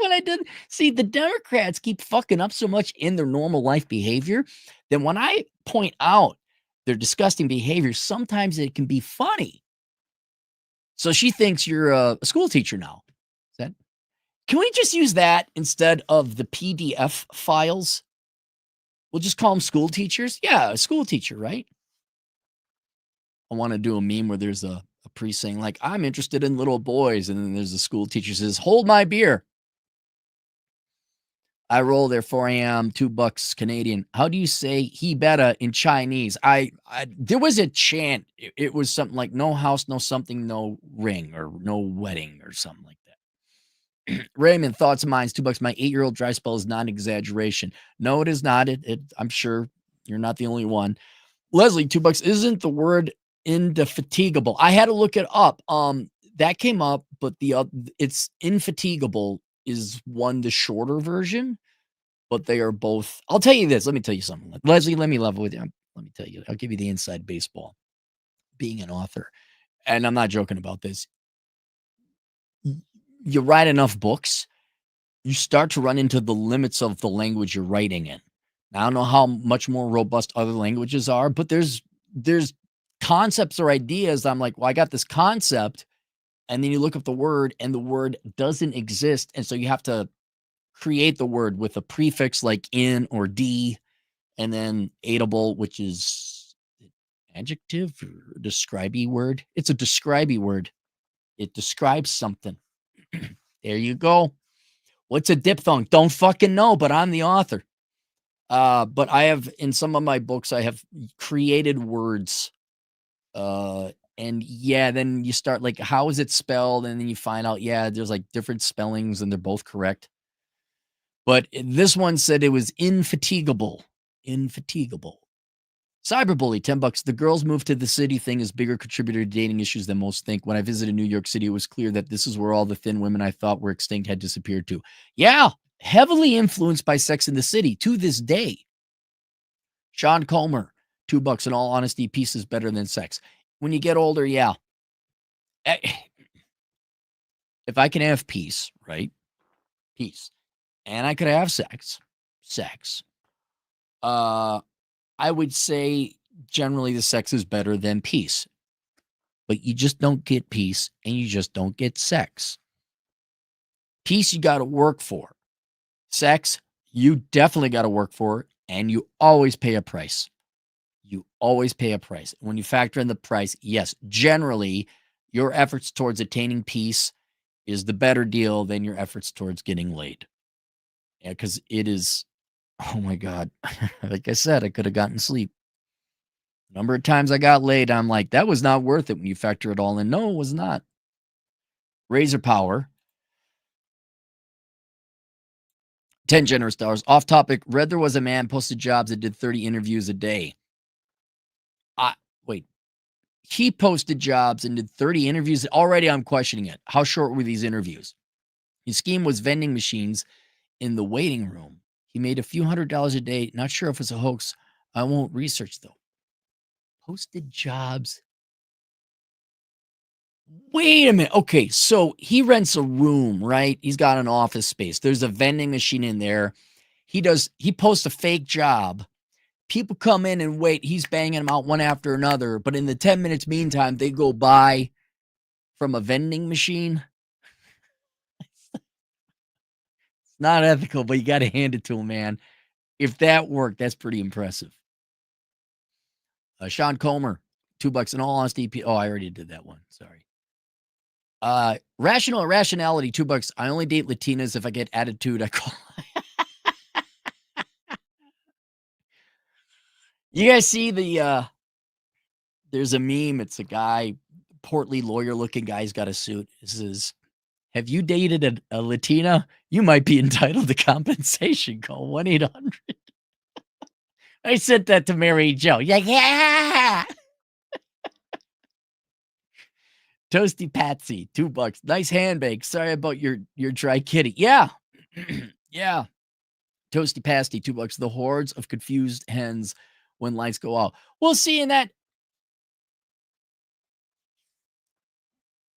What I did see, the Democrats keep fucking up so much in their normal life behavior that when I point out their disgusting behavior, sometimes it can be funny. So she thinks you're a school teacher now. Is that can we just use that instead of the PDF files? We'll just call them school teachers. Yeah, a school teacher, right? I want to do a meme where there's a priest saying, like, I'm interested in little boys. And then there's a school teacher says, hold my beer. I roll there 4 a.m., $2 Canadian. How do you say he better in Chinese? I there was a chant. It was something like no house, no something, no ring, or no wedding, or something like that. Raymond, thoughts and minds, $2. My 8-year-old dry spell is not an exaggeration. No, it is not. I'm sure you're not the only one. Leslie, $2. Isn't the word indefatigable? I had to look it up. That came up, but it's infatigable is the shorter version, but they are both. I'll tell you this. Let me tell you something. Leslie, let me level with you. Let me tell you. I'll give you the inside baseball. Being an author, and I'm not joking about this. You write enough books, you start to run into the limits of the language you're writing in. Now, I don't know how much more robust other languages are, but there's concepts or ideas. I'm like, well, I got this concept, and then you look up the word, and the word doesn't exist, and so you have to create the word with a prefix like in or d, and then aidable, which is adjective or describey word. It's a describey word. It describes something. There you go. What's a diphthong? Don't fucking know, but I'm the author. But I have in some of my books, I have created words. And yeah, then you start like, how is it spelled? And then you find out, yeah, there's like different spellings and they're both correct. But this one said it was infatigable. Infatigable. Cyberbully, $10. The girls moved to the city thing is bigger contributor to dating issues than most think. When I visited New York City, it was clear that this is where all the thin women I thought were extinct had disappeared to. Yeah, heavily influenced by Sex in the City to this day. Sean Comer, $2. In all honesty, peace is better than sex. When you get older, yeah. If I can have peace, right? Peace. And I could have sex. I would say generally the sex is better than peace. But you just don't get peace and you just don't get sex. Peace you got to work for. Sex, you definitely got to work for, and you always pay a price. You always pay a price. When you factor in the price, yes, generally your efforts towards attaining peace is the better deal than your efforts towards getting laid. Yeah, because it is, oh my God. Like I said, I could have gotten sleep. Number of times I got laid, I'm like, that was not worth it when you factor it all in. No, it was not. Razor Power, 10 generous dollars. Off topic, read there was a man posted jobs that did 30 interviews a day. Wait, he posted jobs and did 30 interviews. Already I'm questioning it. How short were these interviews? His scheme was vending machines in the waiting room. He made a few $100s a day. Not sure if it's a hoax. I won't research though. Posted jobs. Wait a minute. Okay, so he rents a room, right? He's got an office space. There's a vending machine in there. He posts a fake job. People come in and wait. He's banging them out one after another. But in the 10 minutes meantime, they go buy from a vending machine. It's not ethical, but you got to hand it to him, man. If that worked, that's pretty impressive. Sean Comer, $2. In all honesty, oh, I already did that one. Sorry. Rational irrationality, $2. I only date Latinas if I get attitude. I call. You guys see there's a meme. It's a guy, portly lawyer looking guy. He's got a suit. This is Have you dated a Latina? You might be entitled to compensation. Call 1-800. I sent that to Mary Jo. Yeah, yeah. Toasty Patsy, $2. Nice handbag. Sorry about your dry kitty. Yeah. Yeah. Toasty Pasty, $2. The hordes of confused hens when lights go out. Well, see, in that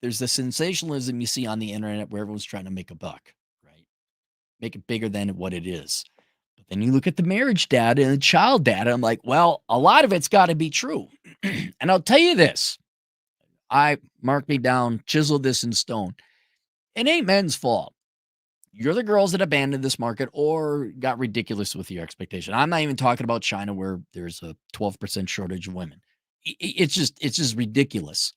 there's the sensationalism you see on the internet where everyone's trying to make a buck, right? Make it bigger than what it is. But then you look at the marriage data and the child data. I'm like, well, a lot of it's got to be true. And I'll tell you this. I mark me down, chisel this in stone. It ain't men's fault. You're the girls that abandoned this market or got ridiculous with your expectation. I'm not even talking about China where there's a 12% shortage of women. It's just ridiculous.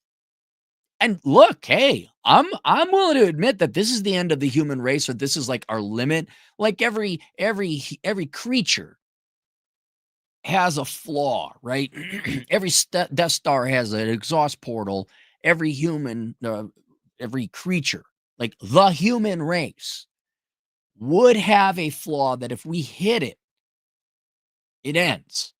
And look, hey, I'm willing to admit that this is the end of the human race, or this is like our limit. Like every creature has a flaw, right? Every Death Star has an exhaust portal. Every human, every creature, like the human race, would have a flaw that if we hit it, it ends.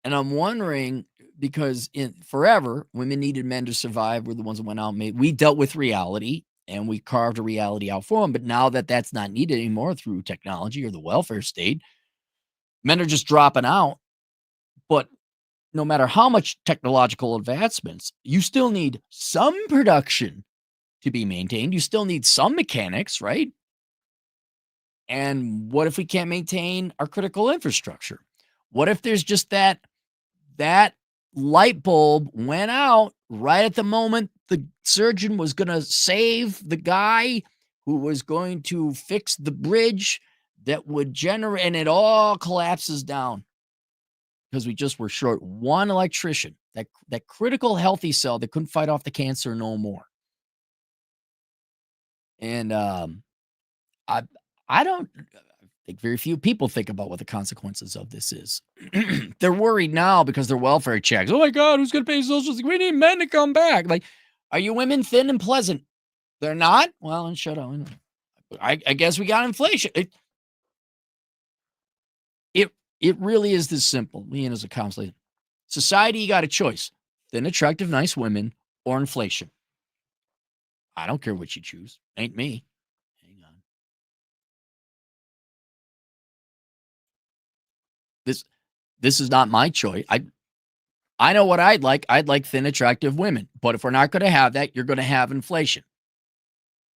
And I'm wondering because in forever, women needed men to survive. We're the ones that went out and made. We dealt with reality and we carved a reality out for them. But now that that's not needed anymore through technology or the welfare state, men are just dropping out. But no matter how much technological advancements, you still need some production to be maintained. You still need some mechanics, right? And what if we can't maintain our critical infrastructure? What if there's just that light bulb went out right at the moment the surgeon was going to save the guy who was going to fix the bridge that would generate, and it all collapses down because we just were short one electrician, that critical healthy cell that couldn't fight off the cancer no more. And I I don't think very few people think about what the consequences of this is. They're worried now because their welfare checks. Oh my God, who's going to pay social security? We need men to come back. Like, are you women thin and pleasant? They're not? Well, and shut up. I guess we got inflation. It really is this simple. Me and as a counselor, society, you got a choice: thin, attractive, nice women, or inflation. I don't care what you choose. Ain't me. Hang on. This this is not my choice. I know what I'd like. I'd like thin, attractive women. But if we're not going to have that, you're going to have inflation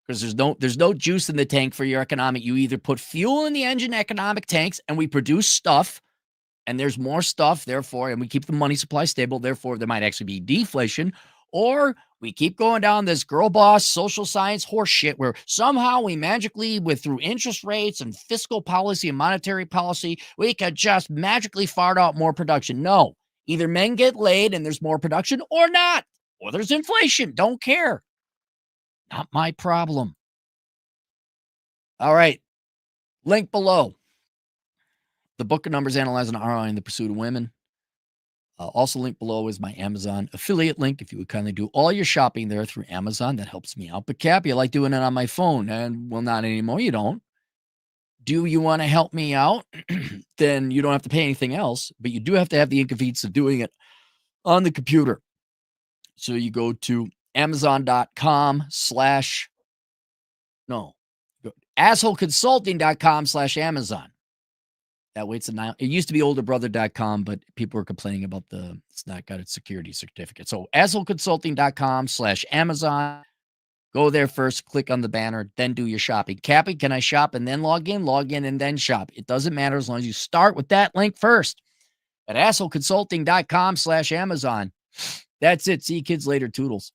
because there's no juice in the tank for your economic. You either put fuel in the engine, economic tanks, and we produce stuff, and there's more stuff, therefore, and we keep the money supply stable, therefore, there might actually be deflation, or we keep going down this girl boss social science horse shit where somehow we magically, with through interest rates and fiscal policy and monetary policy, we could just magically fart out more production. No, either men get laid and there's more production or not, or there's inflation. Don't care. Not my problem. All right. Link below. The book of numbers analyzing ROI in the pursuit of women. Also linked below is my Amazon affiliate link. If you would kindly do all your shopping there through Amazon, that helps me out. But Cap, you like doing it on my phone, and well, not anymore. You don't. Do you want to help me out? Then you don't have to pay anything else, but you do have to have the inconvenience of doing it on the computer. So you go to Amazon.com/ assholeconsulting.com/Amazon. That way it's it used to be olderbrother.com, but people were complaining about it's not got its security certificate. So assholeconsulting.com/Amazon. Go there first, click on the banner, then do your shopping. Cappy, can I shop and then log in? Log in and then shop. It doesn't matter as long as you start with that link first at assholeconsulting.com/Amazon. That's it. See you kids later. Toodles.